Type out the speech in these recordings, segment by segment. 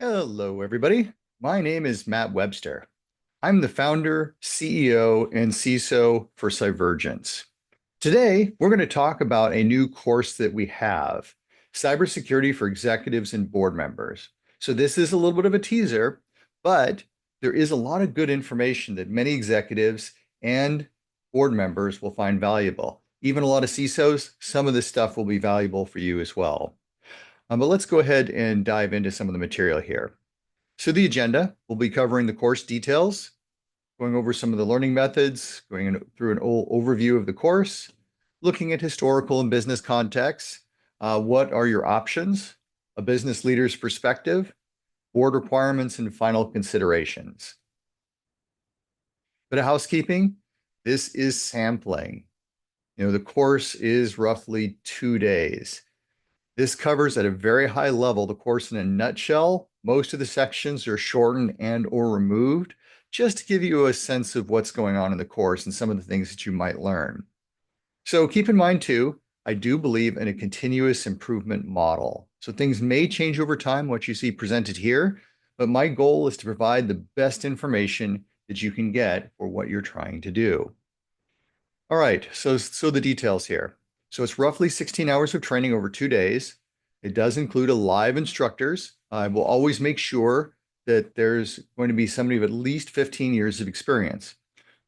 Hello, everybody. My name is Matt Webster. I'm the founder, CEO, and CISO for Cyvergence. Today, we're going to talk about a new course that we have, Cybersecurity for Executives and Board Members. So this is a little bit of a teaser, but there is a lot of good information that many executives and board members will find valuable. Even a lot of CISOs, some of this stuff will be valuable for you as well. But let's go ahead and dive into some of the material here. So the agenda, we'll be covering the course details, going over some of the learning methods, through an overview of the course, looking at historical and business context. What are your options? A business leader's perspective, board requirements, and final considerations. But housekeeping, this is sampling. The course is roughly 2 days. This covers at a very high level the course in a nutshell. Most of the sections are shortened and or removed just to give you a sense of what's going on in the course and some of the things that you might learn. So keep in mind too, I do believe in a continuous improvement model. So things may change over time, what you see presented here, but my goal is to provide the best information that you can get for what you're trying to do. All right, so the details here. So it's roughly 16 hours of training over 2 days. It does include a live instructors. I will always make sure that there's going to be somebody of at least 15 years of experience.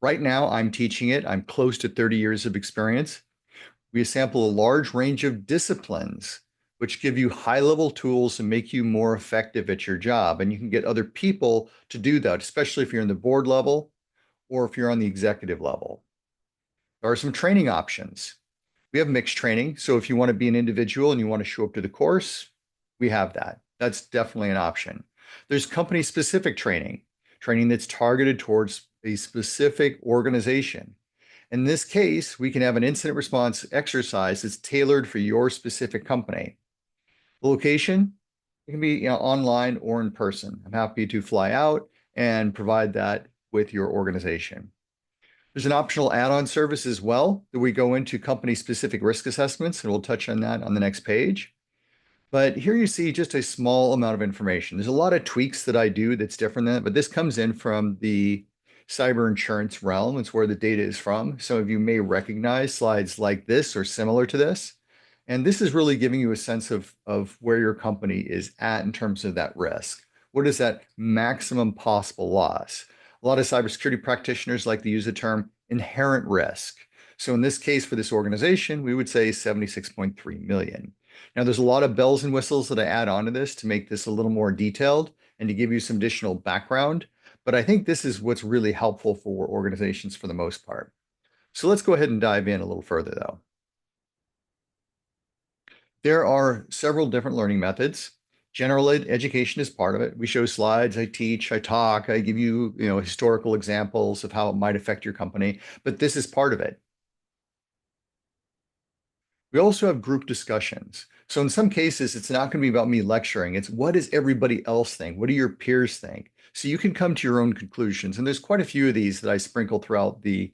Right now, I'm teaching it. I'm close to 30 years of experience. We sample a large range of disciplines, which give you high-level tools and make you more effective at your job. And you can get other people to do that, especially if you're in the board level or if you're on the executive level. There are some training options. We have mixed training. So if you want to be an individual and you want to show up to the course, we have that. That's definitely an option. There's company-specific training, training that's targeted towards a specific organization. In this case, we can have an incident response exercise that's tailored for your specific company. The location, it can be online or in person. I'm happy to fly out and provide that with your organization. There's an optional add-on service as well that we go into company-specific risk assessments, and we'll touch on that on the next page. But here you see just a small amount of information. There's a lot of tweaks that I do that's different than that, but this comes in from the cyber insurance realm. It's where the data is from. Some of you may recognize slides like this or similar to this. And this is really giving you a sense of where your company is at in terms of that risk. What is that maximum possible loss? A lot of cybersecurity practitioners like to use the term inherent risk. So in this case, for this organization, we would say 76.3 million. Now, there's a lot of bells and whistles that I add onto this to make this a little more detailed and to give you some additional background. But I think this is what's really helpful for organizations for the most part. So let's go ahead and dive in a little further, though. There are several different learning methods. General education is part of it. We show slides, I teach, I talk, I give you, historical examples of how it might affect your company, but this is part of it. We also have group discussions. So in some cases, it's not going to be about me lecturing. It's what does everybody else think? What do your peers think? So you can come to your own conclusions. And there's quite a few of these that I sprinkle throughout the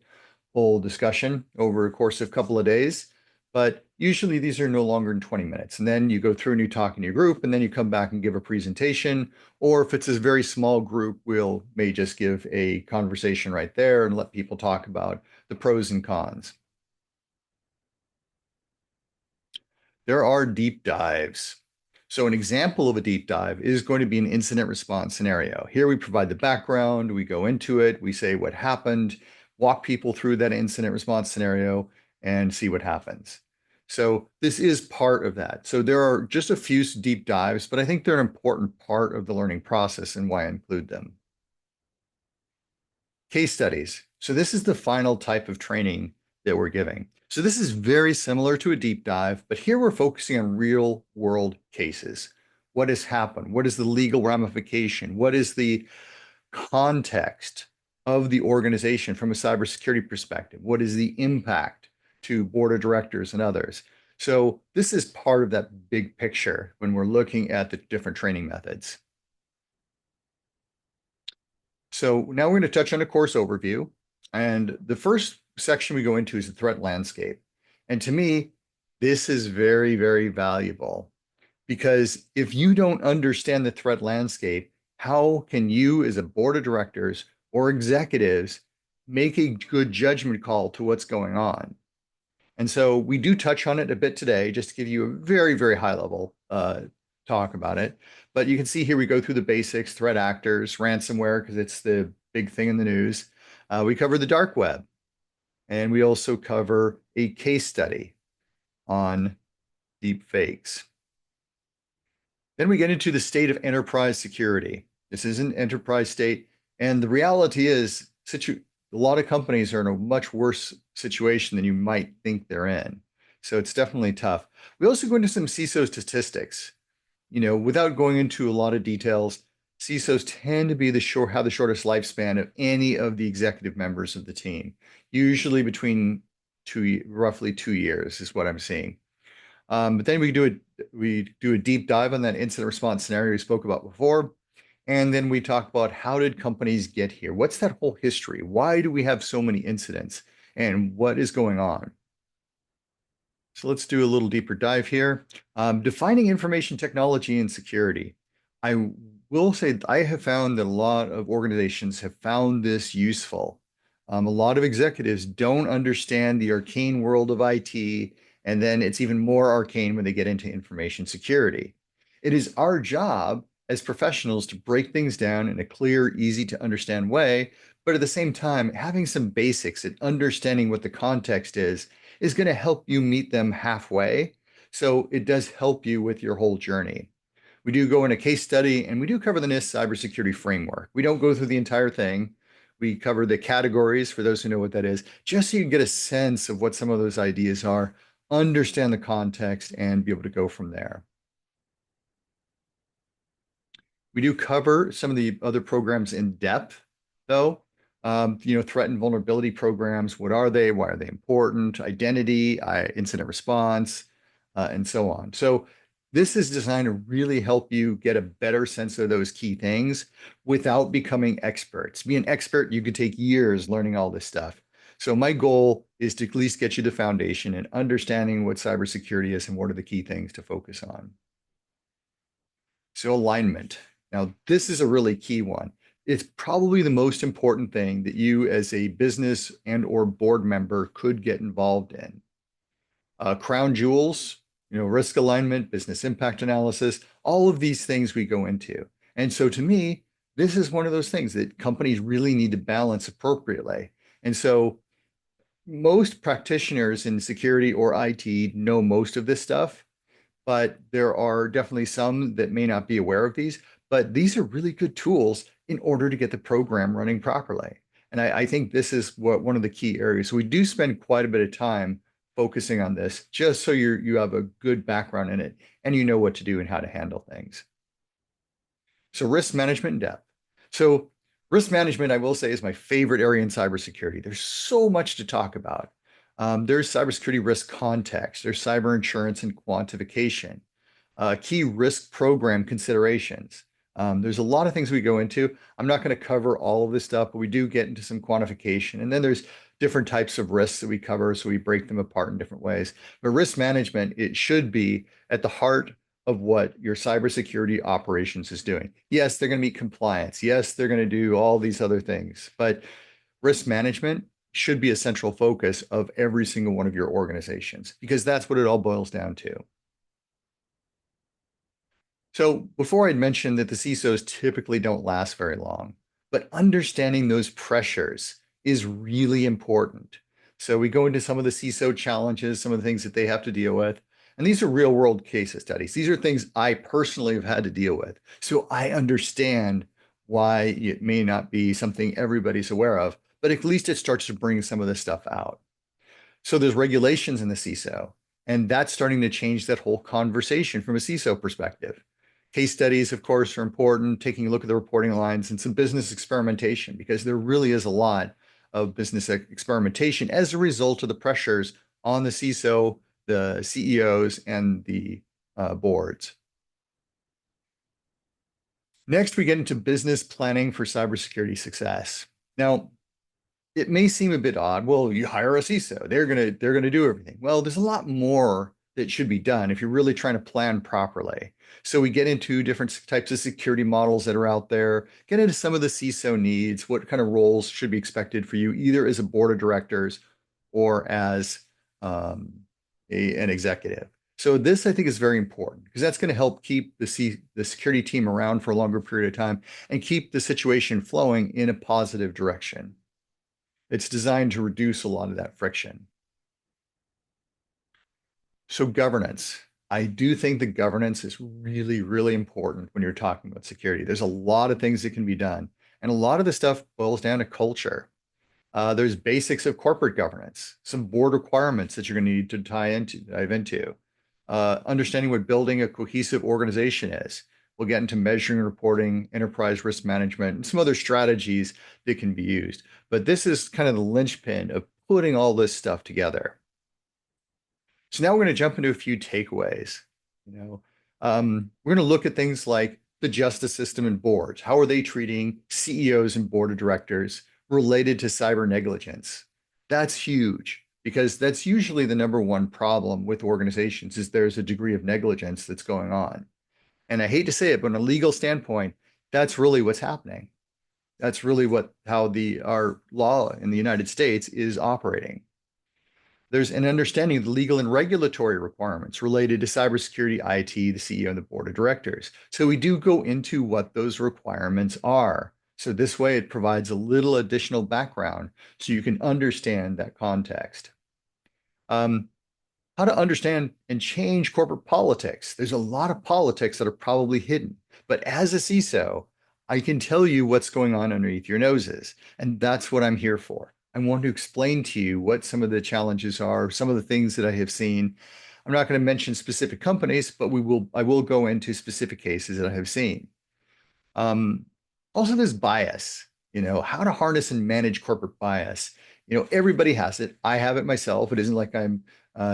whole discussion over a course of a couple of days. But usually these are no longer than 20 minutes. And then you go through and you talk in your group, and then you come back and give a presentation. Or if it's a very small group, we'll may just give a conversation right there and let people talk about the pros and cons. There are deep dives. So an example of a deep dive is going to be an incident response scenario. Here we provide the background, we go into it, we say what happened, walk people through that incident response scenario, and see what happens. So this is part of that. So there are just a few deep dives, but I think they're an important part of the learning process and why I include them. Case studies. So this is the final type of training that we're giving. So this is very similar to a deep dive, but here we're focusing on real world cases. What has happened? What is the legal ramification? What is the context of the organization from a cybersecurity perspective? What is the impact to board of directors and others? So this is part of that big picture when we're looking at the different training methods. So now we're going to touch on a course overview. And the first section we go into is the threat landscape. And to me, this is very, very valuable. Because if you don't understand the threat landscape, how can you, as a board of directors or executives, make a good judgment call to what's going on? And so we do touch on it a bit today, just to give you a very, very high level talk about it. But you can see here we go through the basics, threat actors, ransomware, because it's the big thing in the news. We cover the dark web, and we also cover a case study on deep fakes. Then we get into the state of enterprise security. This is an enterprise state, and the reality is, a lot of companies are in a much worse situation than you might think they're in. So it's definitely tough. We also go into some CISO statistics. Without going into a lot of details, CISOs tend to be have the shortest lifespan of any of the executive members of the team, usually between roughly 2 years is what I'm seeing. But then we do a deep dive on that incident response scenario we spoke about before. And then we talk about how did companies get here? What's that whole history? Why do we have so many incidents? And what is going on? So let's do a little deeper dive here. Defining information technology and security. I will say I have found that a lot of organizations have found this useful. A lot of executives don't understand the arcane world of IT, and then it's even more arcane when they get into information security. It is our job as professionals to break things down in a clear, easy to understand way, but at the same time, having some basics and understanding what the context is going to help you meet them halfway. So it does help you with your whole journey. We do go in a case study and we do cover the NIST cybersecurity framework. We don't go through the entire thing. We cover the categories for those who know what that is, just so you can get a sense of what some of those ideas are, understand the context, and be able to go from there. We do cover some of the other programs in depth, though. Threat and vulnerability programs, what are they? Why are they important? Identity, incident response, and so on. So this is designed to really help you get a better sense of those key things without becoming experts. Be an expert, you could take years learning all this stuff. So my goal is to at least get you the foundation and understanding what cybersecurity is and what are the key things to focus on. So alignment. Now, this is a really key one. It's probably the most important thing that you as a business and or board member could get involved in. Crown jewels, risk alignment, business impact analysis, all of these things we go into. And so to me, this is one of those things that companies really need to balance appropriately. And so most practitioners in security or IT know most of this stuff, but there are definitely some that may not be aware of these. But these are really good tools in order to get the program running properly. And I think this is one of the key areas. So we do spend quite a bit of time focusing on this, just so you have a good background in it and you know what to do and how to handle things. So risk management in depth. So risk management, I will say, is my favorite area in cybersecurity. There's so much to talk about. There's cybersecurity risk context, there's cyber insurance and quantification, key risk program considerations. There's a lot of things we go into. I'm not going to cover all of this stuff, but we do get into some quantification. And then there's different types of risks that we cover, so we break them apart in different ways. But risk management, it should be at the heart of what your cybersecurity operations is doing. Yes, they're going to meet compliance. Yes, they're going to do all these other things, but risk management should be a central focus of every single one of your organizations, because that's what it all boils down to. So before I'd mentioned that the CISOs typically don't last very long, but understanding those pressures is really important. So we go into some of the CISO challenges, some of the things that they have to deal with. And these are real world case studies. These are things I personally have had to deal with. So I understand why it may not be something everybody's aware of, but at least it starts to bring some of this stuff out. So there's regulations in the CISO, and that's starting to change that whole conversation from a CISO perspective. Case studies, of course, are important, taking a look at the reporting lines and some business experimentation, because there really is a lot of business experimentation as a result of the pressures on the CISO, the CEOs, and the boards. Next, we get into business planning for cybersecurity success. Now, it may seem a bit odd. Well, you hire a CISO, they're gonna do everything. Well, there's a lot more that should be done if you're really trying to plan properly. So we get into different types of security models that are out there, get into some of the CISO needs, what kind of roles should be expected for you, either as a board of directors or as um, an executive. So this, I think, is very important because that's going to help keep the security team around for a longer period of time and keep the situation flowing in a positive direction. It's designed to reduce a lot of that friction. So governance. I do think the governance is really, really important when you're talking about security. There's a lot of things that can be done, and a lot of the stuff boils down to culture. There's basics of corporate governance, some board requirements that you're going to need to dive into. Understanding what building a cohesive organization is. We'll get into measuring and reporting, enterprise risk management, and some other strategies that can be used. But this is kind of the linchpin of putting all this stuff together. So now we're going to jump into a few takeaways. You know, we're going to look at things like the justice system and boards. How are they treating CEOs and board of directors related to cyber negligence? That's huge because that's usually the number one problem with organizations is there's a degree of negligence that's going on. And I hate to say it, but on a legal standpoint, that's really what's happening. That's really what how the our law in the United States is operating. There's an understanding of the legal and regulatory requirements related to cybersecurity, IT, the CEO, and the board of directors. So we do go into what those requirements are. So this way it provides a little additional background so you can understand that context. Um, how to understand and change corporate politics. There's a lot of politics that are probably hidden, but as a CISO, I can tell you what's going on underneath your noses, and that's what I'm here for. I want to explain to you what some of the challenges are, some of the things that I have seen. I'm not going to mention specific companies, but I will go into specific cases that I have seen. Um, Also, there's bias, how to harness and manage corporate bias. Everybody has it. I have it myself. It isn't like I'm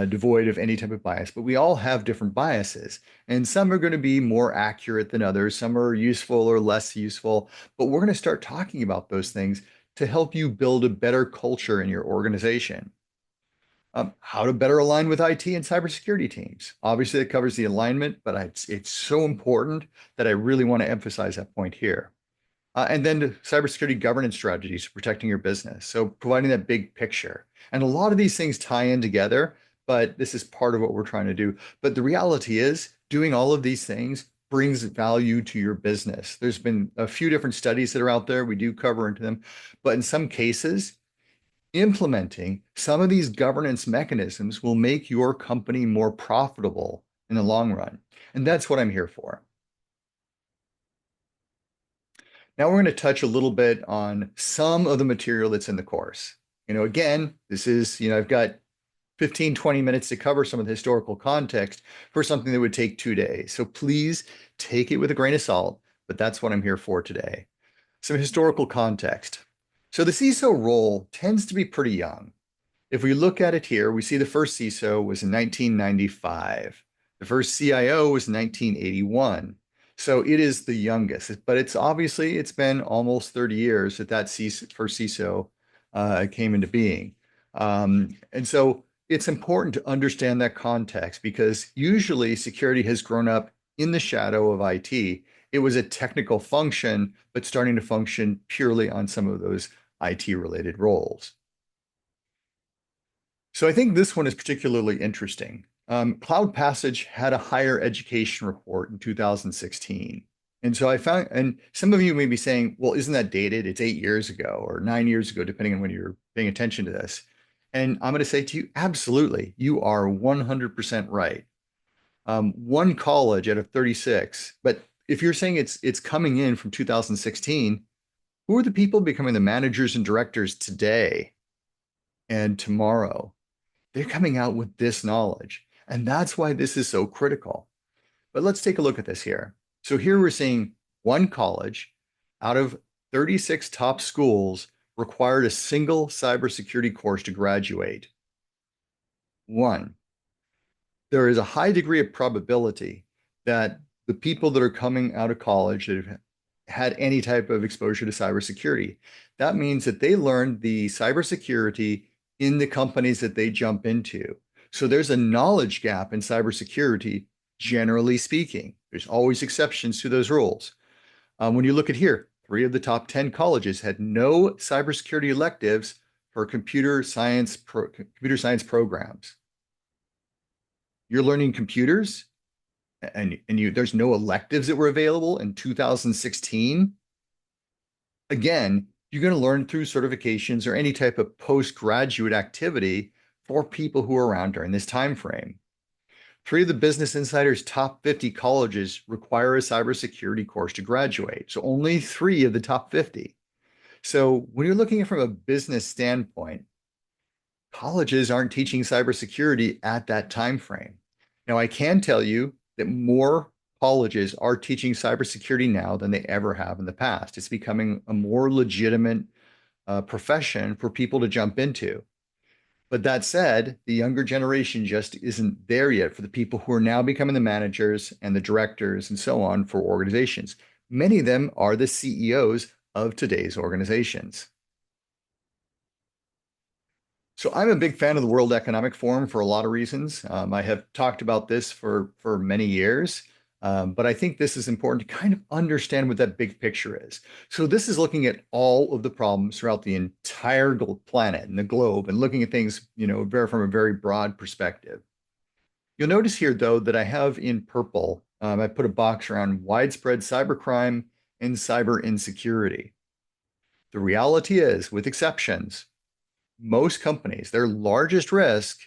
devoid of any type of bias, but we all have different biases. And some are going to be more accurate than others. Some are useful or less useful. But we're going to start talking about those things to help you build a better culture in your organization. How to better align with IT and cybersecurity teams. Obviously, that covers the alignment, but it's so important that I really want to emphasize that point here. And then the cybersecurity governance strategies for protecting your business. So providing that big picture. And a lot of these things tie in together, but this is part of what we're trying to do. But the reality is doing all of these things brings value to your business. There's been a few different studies that are out there. We do cover into them, but in some cases, implementing some of these governance mechanisms will make your company more profitable in the long run. And that's what I'm here for. Now we're going to touch a little bit on some of the material that's in the course. Again, this is, I've got 15, 20 minutes to cover some of the historical context for something that would take 2 days. So please take it with a grain of salt, but that's what I'm here for today. Some historical context. So the CISO role tends to be pretty young. If we look at it here, we see the first CISO was in 1995. The first CIO was 1981. So it is the youngest, but it's been almost 30 years that first CISO came into being. And so it's important to understand that context because usually security has grown up in the shadow of IT. It was a technical function, but starting to function purely on some of those IT related roles. So I think this one is particularly interesting. Cloud Passage had a higher education report in 2016. And so I found, and some of you may be saying, well, isn't that dated? It's 8 years ago or 9 years ago, depending on when you're paying attention to this. And I'm going to say to you, absolutely, you are 100% right. One college out of 36, but if you're saying it's coming in from 2016, who are the people becoming the managers and directors today and tomorrow? They're coming out with this knowledge. And that's why this is so critical. But let's take a look at this here. So here we're seeing one college out of 36 top schools required a single cybersecurity course to graduate. One, there is a high degree of probability that the people that are coming out of college that have had any type of exposure to cybersecurity, that means that they learned the cybersecurity in the companies that they jump into. So there's a knowledge gap in cybersecurity, generally speaking. There's always exceptions to those rules. When you look at here, 3 of the top 10 colleges had no cybersecurity electives for computer science programs. You're learning computers, and there's no electives that were available in 2016. Again, you're going to learn through certifications or any type of postgraduate activity for people who are around during this time frame. 3 of the Business Insider's top 50 colleges require a cybersecurity course to graduate. So only 3 of the top 50. So when you're looking at it from a business standpoint, colleges aren't teaching cybersecurity at that time frame. Now, I can tell you that more colleges are teaching cybersecurity now than they ever have in the past. It's becoming a more legitimate profession for people to jump into. But that said, the younger generation just isn't there yet for the people who are now becoming the managers and the directors and so on for organizations. Many of them are the CEOs of today's organizations. So I'm a big fan of the World Economic Forum for a lot of reasons. I have talked about this for many years, but I think this is important to kind of understand what that big picture is. So this is looking at all of the problems throughout the entire planet and the globe, and looking at things, from a very broad perspective. You'll notice here, though, that I have in purple, I put a box around widespread cybercrime and cyber insecurity. The reality is, with exceptions, most companies, their largest risk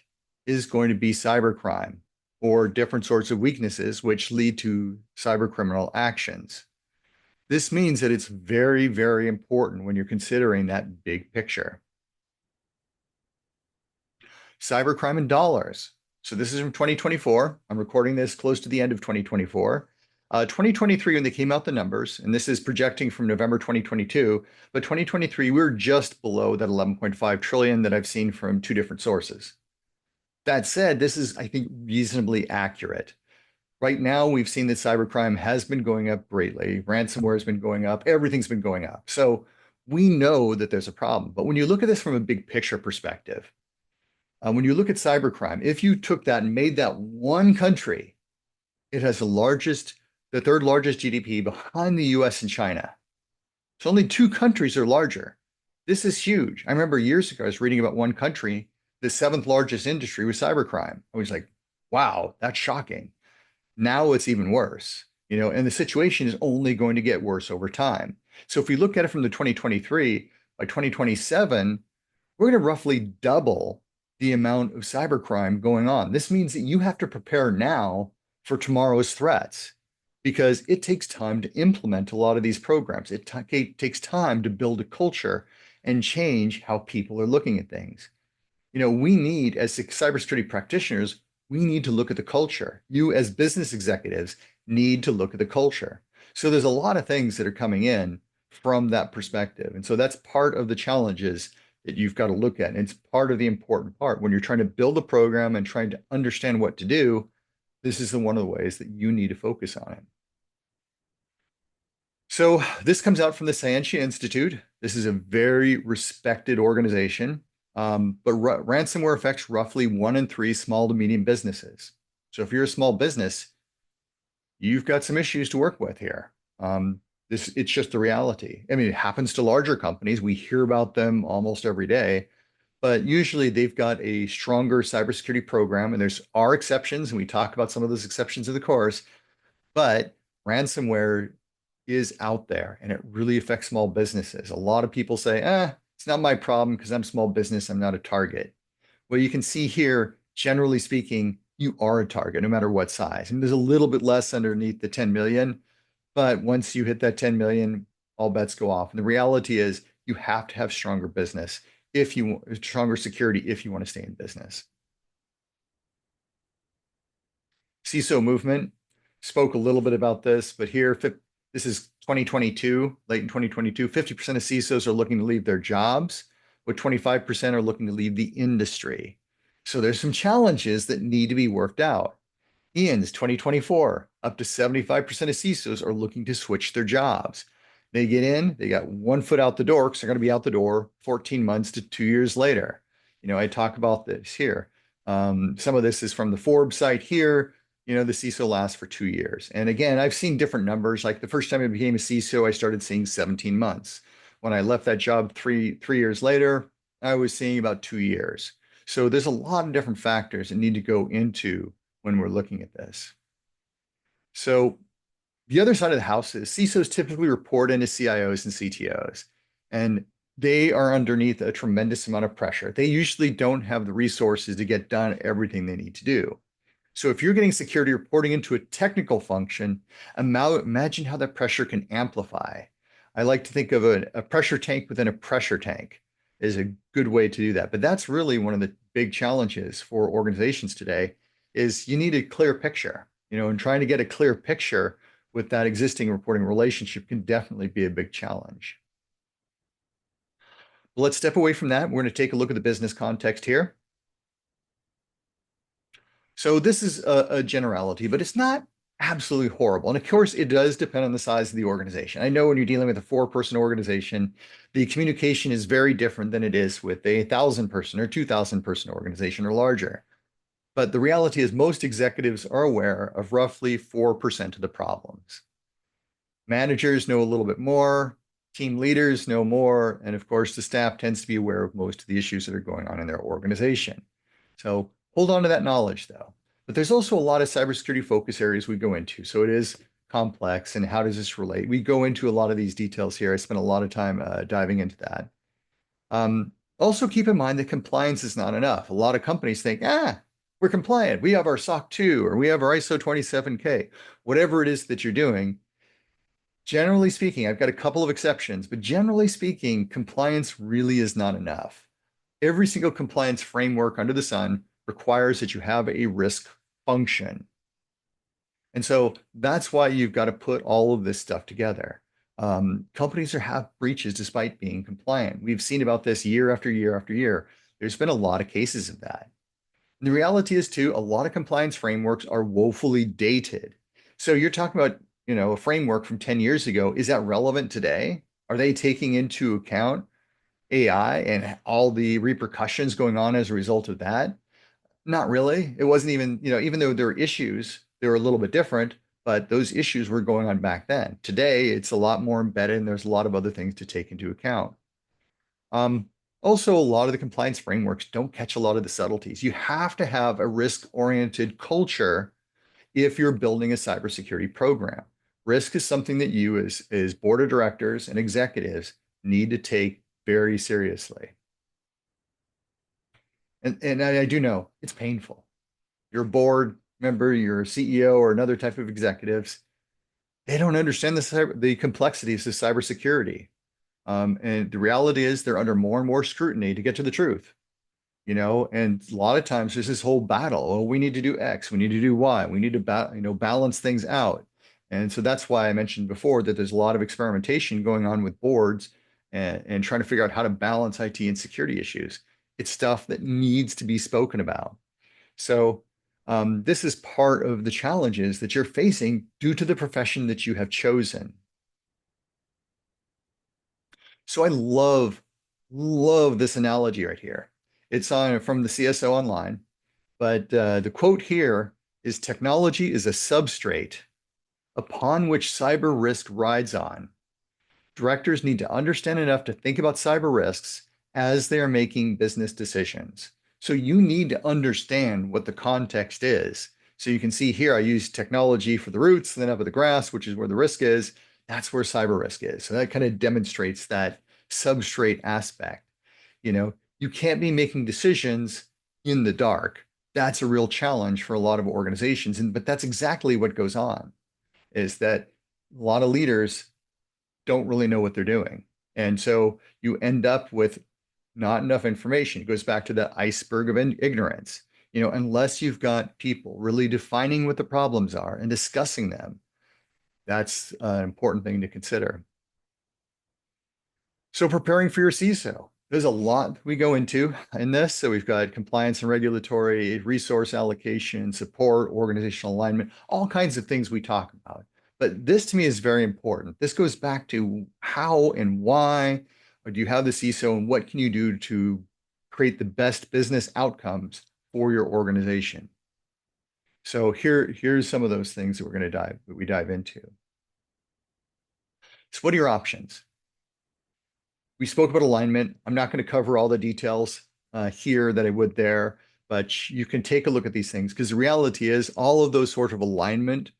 is going to be cybercrime or different sorts of weaknesses which lead to cyber criminal actions. This means that it's very, very important when you're considering that big picture. Cybercrime in dollars. So this is from 2024. I'm recording this close to the end of 2024. 2023, when they came out the numbers, and this is projecting from November 2022, but 2023, we were just below that 11.5 trillion that I've seen from 2 different sources. That said, this is, I think, reasonably accurate. Right now, we've seen that cybercrime has been going up greatly. Ransomware has been going up. Everything's been going up. So we know that there's a problem. But when you look at this from a big picture perspective, when you look at cybercrime, if you took that and made that one country, it has the third largest GDP behind the US and China. So only 2 countries are larger. This is huge. I remember years ago, I was reading about one country, the 7th largest industry was cybercrime. I was like, wow, that's shocking. Now it's even worse, and the situation is only going to get worse over time. So if we look at it from the 2023, by 2027, we're going to roughly double the amount of cybercrime going on. This means that you have to prepare now for tomorrow's threats, because it takes time to implement a lot of these programs. It takes time to build a culture and change how people are looking at things. We need, as cybersecurity practitioners, we need to look at the culture. You, as business executives, need to look at the culture. So there's a lot of things that are coming in from that perspective. And so that's part of the challenges that you've got to look at. And it's part of the important part. When you're trying to build a program and trying to understand what to do, this is one of the ways that you need to focus on it. So this comes out from the Scientia Institute. This is a very respected organization, but ransomware affects roughly 1 in 3 small to medium businesses. So if you're a small business, you've got some issues to work with here. It's just the reality. I mean, it happens to larger companies. We hear about them almost every day, but usually they've got a stronger cybersecurity program, and there are exceptions, and we talk about some of those exceptions in the course, but ransomware is out there and it really affects small businesses. A lot of people say, it's not my problem because I'm small business, I'm not a target. Well, you can see here, generally speaking, you are a target no matter what size. And there's a little bit less underneath the 10 million, but once you hit that 10 million, all bets go off. And the reality is you have to have stronger stronger security if you want to stay in business. CISO movement, spoke a little bit about this, but here, this is 2022, late in 2022, 50% of CISOs are looking to leave their jobs, but 25% are looking to leave the industry. So there's some challenges that need to be worked out. Ian's 2024, up to 75% of CISOs are looking to switch their jobs. They get in, they got 1 foot out the door because they're going to be out the door 14 months to 2 years later. I talk about this here. Some of this is from the Forbes site here. The CISO lasts for 2 years. And again, I've seen different numbers. Like the first time I became a CISO, I started seeing 17 months. When I left that job three years later, I was seeing about 2 years. So there's a lot of different factors that need to go into when we're looking at this. So the other side of the house is CISOs typically report into CIOs and CTOs, and they are underneath a tremendous amount of pressure. They usually don't have the resources to get done everything they need to do. So if you're getting security reporting into a technical function, imagine how that pressure can amplify. I like to think of a pressure tank within a pressure tank is a good way to do that. But that's really one of the big challenges for organizations today is you need a clear picture, and trying to get a clear picture with that existing reporting relationship can definitely be a big challenge. Let's step away from that. We're going to take a look at the business context here. So this is a generality, but it's not absolutely horrible. And of course, it does depend on the size of the organization. I know when you're dealing with a 4-person organization, the communication is very different than it is with a 1,000-person or 2,000-person organization or larger. But the reality is most executives are aware of roughly 4% of the problems. Managers know a little bit more, team leaders know more, and of course, the staff tends to be aware of most of the issues that are going on in their organization. So hold on to that knowledge, though. But there's also a lot of cybersecurity focus areas we go into. So it is complex, and how does this relate? We go into a lot of these details here. I spent a lot of time diving into that. Also, keep in mind that compliance is not enough. A lot of companies think, we're compliant. We have our SOC 2 or we have our ISO 27K, whatever it is that you're doing. Generally speaking, I've got a couple of exceptions, but generally speaking, compliance really is not enough. Every single compliance framework under the sun requires that you have a risk function. And so that's why you've got to put all of this stuff together. Companies have breaches despite being compliant. We've seen about this year after year after year. There's been a lot of cases of that. And the reality is, too, a lot of compliance frameworks are woefully dated. So you're talking about, a framework from 10 years ago. Is that relevant today? Are they taking into account AI and all the repercussions going on as a result of that? Not really. It wasn't even, even though there were issues, they were a little bit different, but those issues were going on back then. Today, it's a lot more embedded and there's a lot of other things to take into account. Um, Also, a lot of the compliance frameworks don't catch a lot of the subtleties. You have to have a risk-oriented culture if you're building a cybersecurity program. Risk is something that you as board of directors and executives need to take very seriously. And I do know it's painful. Your board member, your CEO, or another type of executives, they don't understand the complexities of cybersecurity. And the reality is they're under more and more scrutiny to get to the truth, and a lot of times there's this whole battle. Oh, we need to do X, we need to do Y, we need to balance things out. And so that's why I mentioned before that there's a lot of experimentation going on with boards and trying to figure out how to balance IT and security issues. It's stuff that needs to be spoken about. So this is part of the challenges that you're facing due to the profession that you have chosen. So I love this analogy right here. It's from the CSO online, but the quote here is technology is a substrate upon which cyber risk rides on. Directors need to understand enough to think about cyber risks as they are making business decisions. So you need to understand what the context is. So you can see here, I use technology for the roots, then up at the grass, which is where the risk is. That's where cyber risk is. So that kind of demonstrates that substrate aspect. You can't be making decisions in the dark. That's a real challenge for a lot of organizations. But that's exactly what goes on, is that a lot of leaders don't really know what they're doing. And so you end up with not enough information. It goes back to the iceberg of ignorance. Unless you've got people really defining what the problems are and discussing them, that's an important thing to consider. So preparing for your CISO, there's a lot we go into in this. So we've got compliance and regulatory, resource allocation, support, organizational alignment, all kinds of things we talk about. But this to me is very important. This goes back to how and why do you have the CISO and what can you do to create the best business outcomes for your organization. So here's some of those things that we dive into. So what are your options? We spoke about alignment. I'm not going to cover all the details here that I would there, but you can take a look at these things because the reality is all of those sort of alignment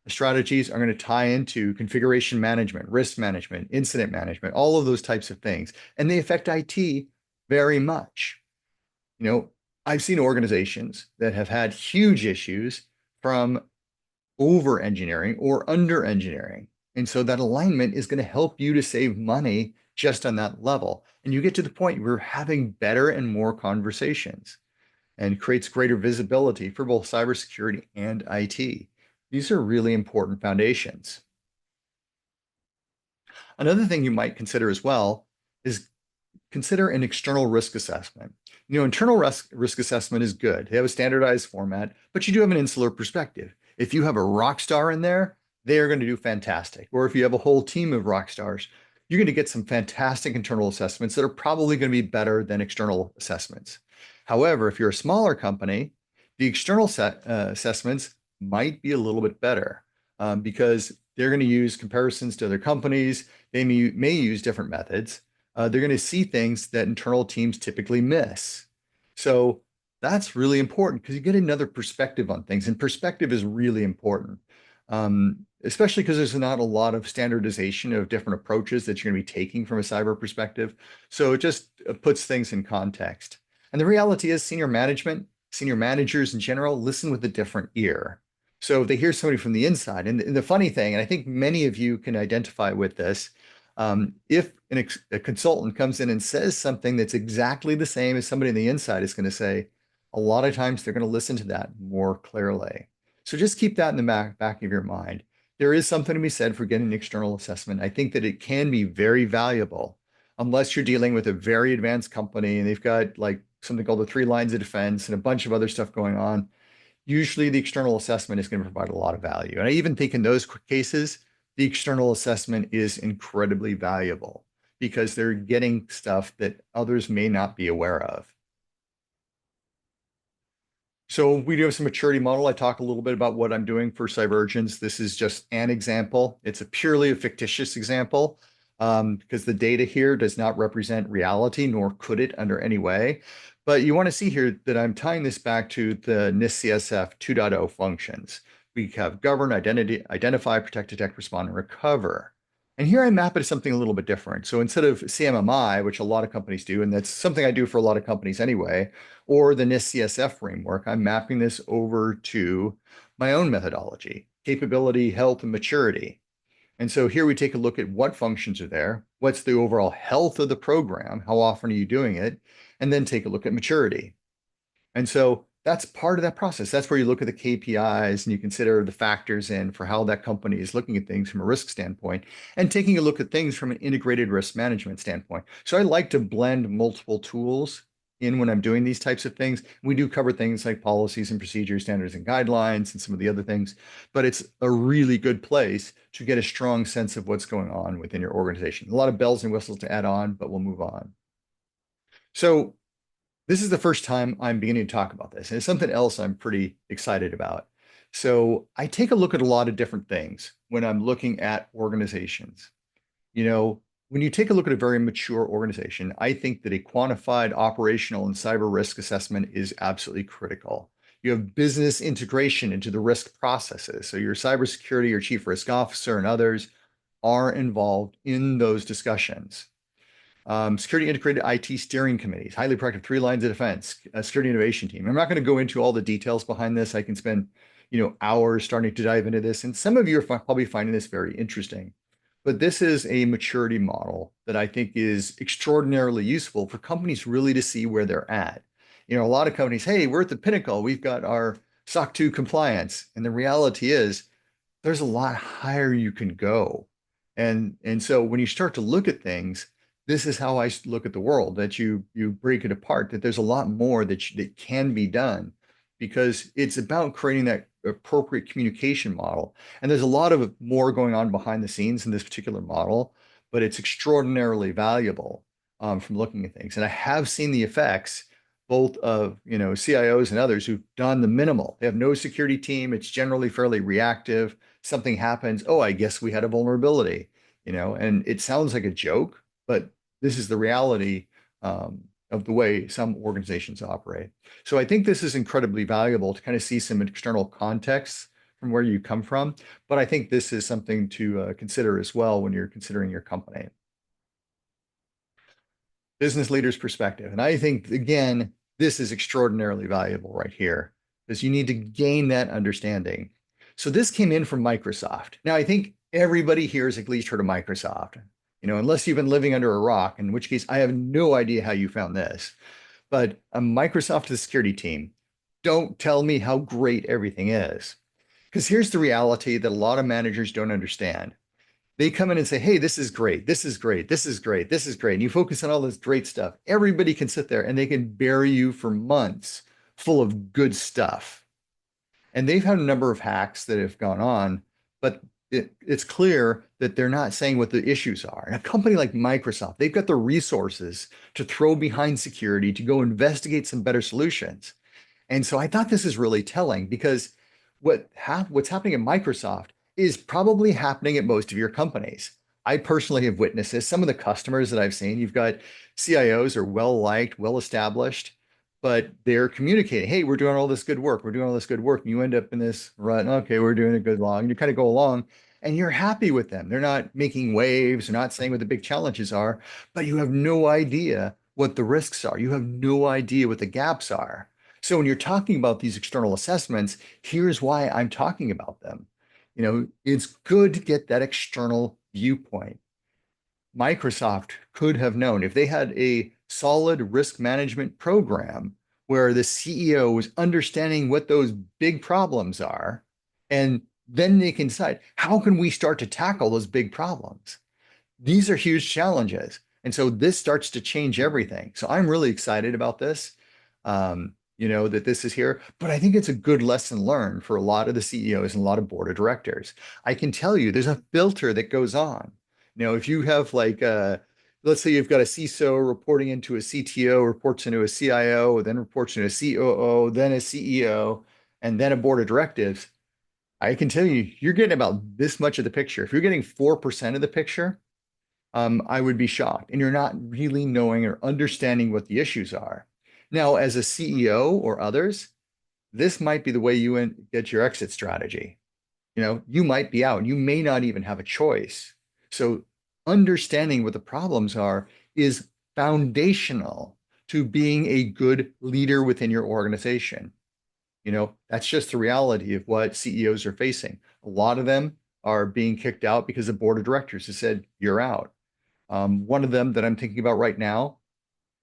strategies are going to tie into configuration management, risk management, incident management, all of those types of things. And they affect IT very much. I've seen organizations that have had huge issues from over engineering or under engineering. And so that alignment is going to help you to save money just on that level. And you get to the point where we're having better and more conversations and creates greater visibility for both cybersecurity and IT. These are really important foundations. Another thing you might consider as well is consider an external risk assessment. Internal risk assessment is good. They have a standardized format, but you do have an insular perspective. If you have a rock star in there, they are going to do fantastic. Or if you have a whole team of rock stars, you're going to get some fantastic internal assessments that are probably going to be better than external assessments. However, if you're a smaller company, the external assessments might be a little bit better because they're going to use comparisons to other companies. They may use different methods. They're going to see things that internal teams typically miss. So that's really important because you get another perspective on things, and perspective is really important, especially because there's not a lot of standardization of different approaches that you're going to be taking from a cyber perspective. So it just puts things in context. And the reality is senior managers in general, listen with a different ear. So if they hear somebody from the inside, and the funny thing, and I think many of you can identify with this, if a consultant comes in and says something that's exactly the same as somebody on the inside is going to say, a lot of times they're going to listen to that more clearly. So just keep that in the back of your mind. There is something to be said for getting an external assessment. I think that it can be very valuable unless you're dealing with a very advanced company and they've got like something called the 3 lines of defense and a bunch of other stuff going on. Usually the external assessment is going to provide a lot of value. And I even think in those cases, the external assessment is incredibly valuable because they're getting stuff that others may not be aware of. So we do have some maturity model. I talk a little bit about what I'm doing for Cybergence. This is just an example. It's purely a fictitious example because the data here does not represent reality, nor could it under any way. But you want to see here that I'm tying this back to the NIST CSF 2.0 functions. We have govern, identify, protect, detect, respond, and recover. And here I map it as something a little bit different. So instead of CMMI, which a lot of companies do, and that's something I do for a lot of companies anyway, or the NIST CSF framework, I'm mapping this over to my own methodology, capability, health, and maturity. And so here we take a look at what functions are there, what's the overall health of the program, how often are you doing it, and then take a look at maturity. And so that's part of that process. That's where you look at the KPIs and you consider the factors in for how that company is looking at things from a risk standpoint and taking a look at things from an integrated risk management standpoint. So I like to blend multiple tools in when I'm doing these types of things. We do cover things like policies and procedures, standards and guidelines, and some of the other things, but it's a really good place to get a strong sense of what's going on within your organization. A lot of bells and whistles to add on, but we'll move on. So this is the first time I'm beginning to talk about this, and it's something else I'm pretty excited about. So I take a look at a lot of different things when I'm looking at organizations. When you take a look at a very mature organization, I think that a quantified operational and cyber risk assessment is absolutely critical. You have business integration into the risk processes. So your cybersecurity, your chief risk officer, and others are involved in those discussions. Security integrated IT steering committees, highly proactive 3 lines of defense, a security innovation team. I'm not going to go into all the details behind this. I can spend, hours starting to dive into this. And some of you are probably finding this very interesting. But this is a maturity model that I think is extraordinarily useful for companies really to see where they're at. A lot of companies, hey, we're at the pinnacle. We've got our SOC 2 compliance. And the reality is there's a lot higher you can go. And so when you start to look at things, this is how I look at the world, that you break it apart, that there's a lot more that can be done because it's about creating that appropriate communication model. And there's a lot of more going on behind the scenes in this particular model, but it's extraordinarily valuable from looking at things. And I have seen the effects both of, CIOs and others who've done the minimal. They have no security team. It's generally fairly reactive. Something happens. Oh, I guess we had a vulnerability, and it sounds like a joke, but this is the reality of the way some organizations operate. So I think this is incredibly valuable to kind of see some external context from where you come from. But I think this is something to consider as well when you're considering your company. Business leader's perspective. And I think, again, this is extraordinarily valuable right here because you need to gain that understanding. So this came in from Microsoft. Now, I think everybody here has at least heard of Microsoft, unless you've been living under a rock, in which case I have no idea how you found this. But a Microsoft security team, don't tell me how great everything is. Because here's the reality that a lot of managers don't understand. They come in and say, hey, this is great. This is great. This is great. This is great. And you focus on all this great stuff. Everybody can sit there and they can bury you for months full of good stuff. And they've had a number of hacks that have gone on, but it's clear that they're not saying what the issues are. And a company like Microsoft, they've got the resources to throw behind security to go investigate some better solutions. And so I thought this is really telling because what's happening at Microsoft is probably happening at most of your companies. I personally have witnessed this. Some of the customers that I've seen, you've got CIOs are well liked, well established, but they're communicating, hey, we're doing all this good work. We're doing all this good work. And you end up in this rut. Okay, we're doing a good long. And you kind of go along and you're happy with them. They're not making waves. They're not saying what the big challenges are, but you have no idea what the risks are. You have no idea what the gaps are. So when you're talking about these external assessments, here's why I'm talking about them. It's good to get that external viewpoint. Microsoft could have known if they had a solid risk management program where the CEO was understanding what those big problems are, and then they can decide, how can we start to tackle those big problems? These are huge challenges. And so this starts to change everything. So I'm really excited about this, that this is here. But I think it's a good lesson learned for a lot of the CEOs and a lot of board of directors. I can tell you there's a filter that goes on. If you have let's say you've got a CISO reporting into a CTO, reports into a CIO, then reports into a COO, then a CEO, and then a board of directives, I can tell you, you're getting about this much of the picture. If you're getting 4% of the picture, I would be shocked. And you're not really knowing or understanding what the issues are. Now, as a CEO or others, this might be the way you get your exit strategy. You might be out and you may not even have a choice. So understanding what the problems are is foundational to being a good leader within your organization. That's just the reality of what CEOs are facing. A lot of them are being kicked out because the board of directors has said, you're out. One of them that I'm thinking about right now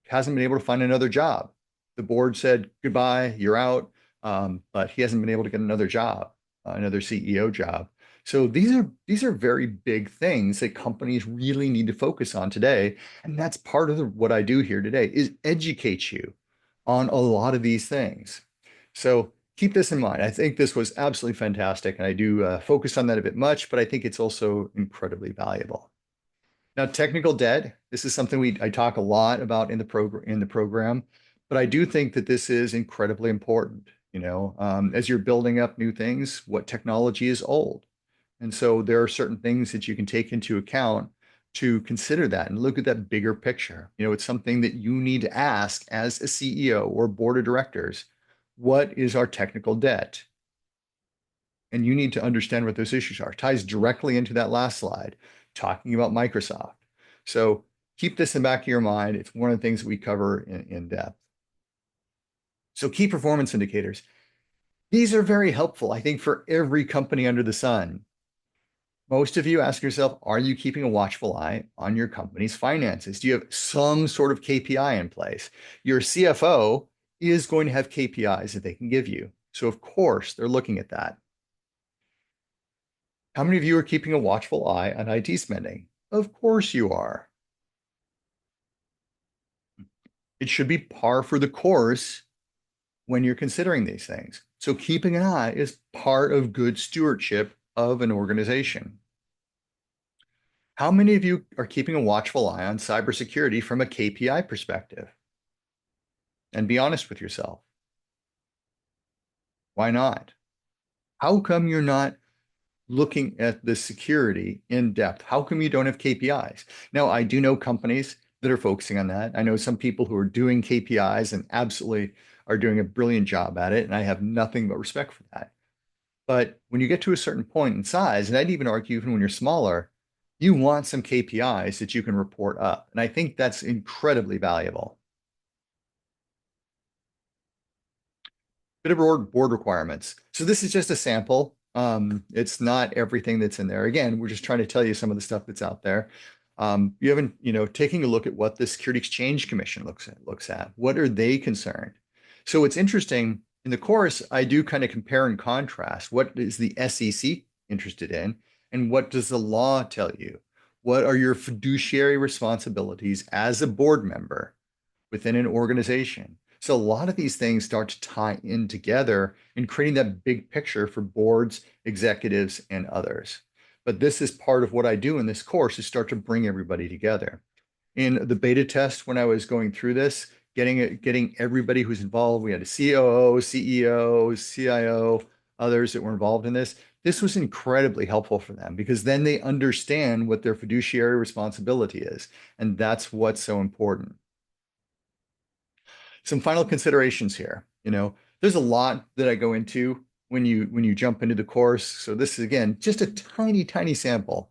hasn't been able to find another job. The board said, goodbye, you're out. But he hasn't been able to get another job, another CEO job. So these are very big things that companies really need to focus on today. And that's part of what I do here today is educate you on a lot of these things. So keep this in mind. I think this was absolutely fantastic. And I do focus on that a bit much, but I think it's also incredibly valuable. Now, technical debt, this is something I talk a lot about in the program, but I do think that this is incredibly important. As you're building up new things, what technology is old. And so there are certain things that you can take into account to consider that and look at that bigger picture. It's something that you need to ask as a CEO or board of directors, what is our technical debt? And you need to understand what those issues are. It ties directly into that last slide, talking about Microsoft. So keep this in the back of your mind. It's one of the things we cover in depth. So key performance indicators. These are very helpful, I think, for every company under the sun. Most of you ask yourself, are you keeping a watchful eye on your company's finances? Do you have some sort of KPI in place? Your CFO is going to have KPIs that they can give you. So of course, they're looking at that. How many of you are keeping a watchful eye on IT spending? Of course you are. It should be par for the course when you're considering these things. So keeping an eye is part of good stewardship of an organization. How many of you are keeping a watchful eye on cybersecurity from a KPI perspective? and be honest with yourself. Why not? How come you're not looking at the security in depth? How come you don't have KPIs? Now, I do know companies that are focusing on that. I know some people who are doing KPIs and absolutely are doing a brilliant job at it, and I have nothing but respect for that. But when you get to a certain point in size, and I'd even argue even when you're smaller, you want some KPIs that you can report up. And I think that's incredibly valuable. Bit of board requirements. So this is just a sample. It's not everything that's in there. Again, we're just trying to tell you some of the stuff that's out there. You haven't, taking a look at what the Security Exchange Commission looks at. What are they concerned? So it's interesting. In the course, I do kind of compare and contrast. What is the SEC interested in, and what does the law tell you? What are your fiduciary responsibilities as a board member within an organization? So a lot of these things start to tie in together in creating that big picture for boards, executives, and others. But this is part of what I do in this course is start to bring everybody together. In the beta test, when I was going through this, getting everybody who's involved, we had a COO, CEO, CIO, others that were involved in this. This was incredibly helpful for them because then they understand what their fiduciary responsibility is. And that's what's so important. Some final considerations here. There's a lot that I go into when you jump into the course. So this is again just a tiny, tiny sample.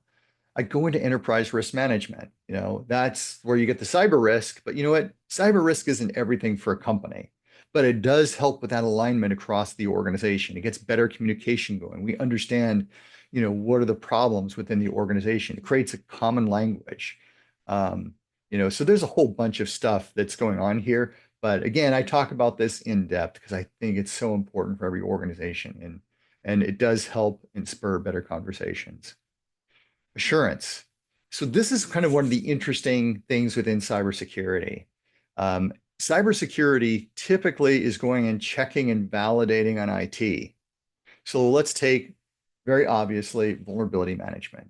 I go into enterprise risk management. That's where you get the cyber risk. But you know what? Cyber risk isn't everything for a company, but it does help with that alignment across the organization. It gets better communication going. We understand, what are the problems within the organization. It creates a common language. So there's a whole bunch of stuff that's going on here. But again, I talk about this in depth because I think it's so important for every organization, and it does help and spur better conversations. Assurance. So this is kind of one of the interesting things within cybersecurity. Cybersecurity typically is going and checking and validating on IT. So let's take very obviously vulnerability management.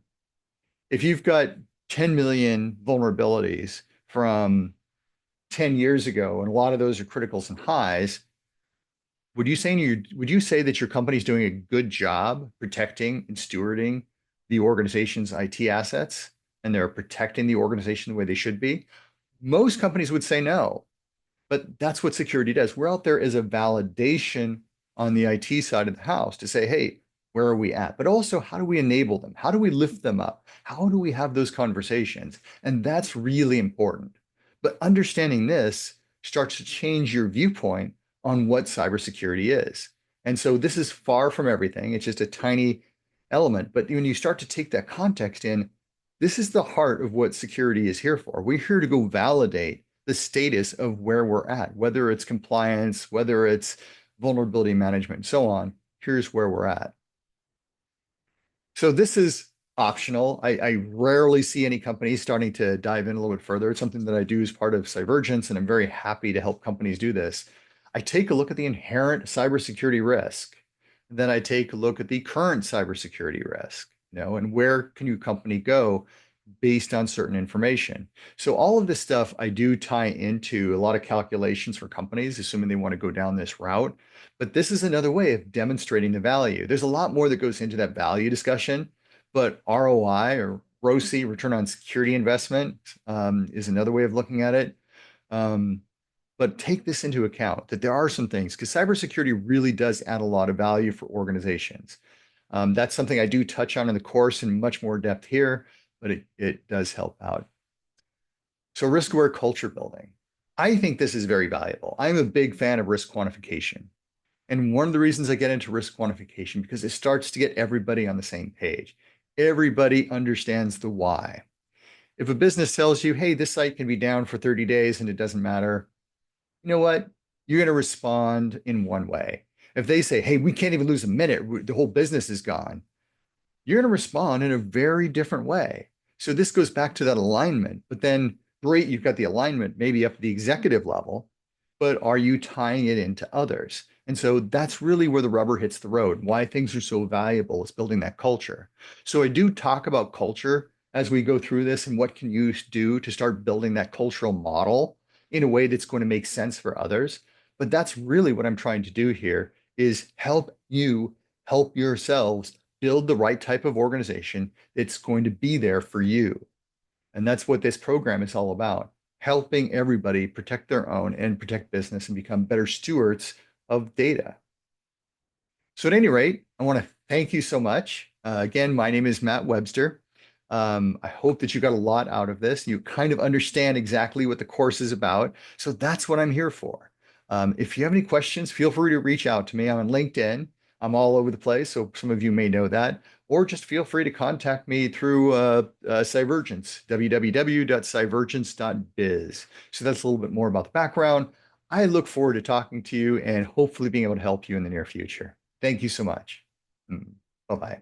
If you've got 10 million vulnerabilities from 10 years ago, and a lot of those are criticals and highs, would you say that your company's doing a good job protecting and stewarding the organization's IT assets, and they're protecting the organization the way they should be? Most companies would say no, but that's what security does. We're out there as a validation on the IT side of the house to say, hey, where are we at? But also, how do we enable them? How do we lift them up? How do we have those conversations? And that's really important. But understanding this starts to change your viewpoint on what cybersecurity is. And so this is far from everything. It's just a tiny element. But when you start to take that context in, this is the heart of what security is here for. We're here to go validate the status of where we're at, whether it's compliance, whether it's vulnerability management, and so on. Here's where we're at. So this is optional. I rarely see any companies starting to dive in a little bit further. It's something that I do as part of Cyvergence, and I'm very happy to help companies do this. I take a look at the inherent cybersecurity risk. Then I take a look at the current cybersecurity risk, and where can your company go based on certain information. So all of this stuff I do tie into a lot of calculations for companies, assuming they want to go down this route. But this is another way of demonstrating the value. There's a lot more that goes into that value discussion, but ROI or ROCE, return on security investment, is another way of looking at it. But take this into account that there are some things because cybersecurity really does add a lot of value for organizations. That's something I do touch on in the course in much more depth here, but it does help out. So risk-aware culture building. I think this is very valuable. I'm a big fan of risk quantification. And one of the reasons I get into risk quantification because it starts to get everybody on the same page. Everybody understands the why. If a business tells you, hey, this site can be down for 30 days and it doesn't matter, you know what? You're going to respond in one way. If they say, hey, we can't even lose a minute, the whole business is gone, you're going to respond in a very different way. So this goes back to that alignment, but then great, you've got the alignment maybe up at the executive level, but are you tying it into others? And so that's really where the rubber hits the road. Why things are so valuable is building that culture. So I do talk about culture as we go through this and what can you do to start building that cultural model in a way that's going to make sense for others. But that's really what I'm trying to do here is help you help yourselves build the right type of organization that's going to be there for you. And that's what this program is all about, helping everybody protect their own and protect business and become better stewards of data. So at any rate, I want to thank you so much. Again, my name is Matt Webster. I hope that you got a lot out of this. You kind of understand exactly what the course is about. So that's what I'm here for. If you have any questions, feel free to reach out to me. I'm on LinkedIn. I'm all over the place, so some of you may know that. Or just feel free to contact me through Cyvergence, www.cyvergence.biz. So that's a little bit more about the background. I look forward to talking to you and hopefully being able to help you in the near future. Thank you so much. Bye-bye.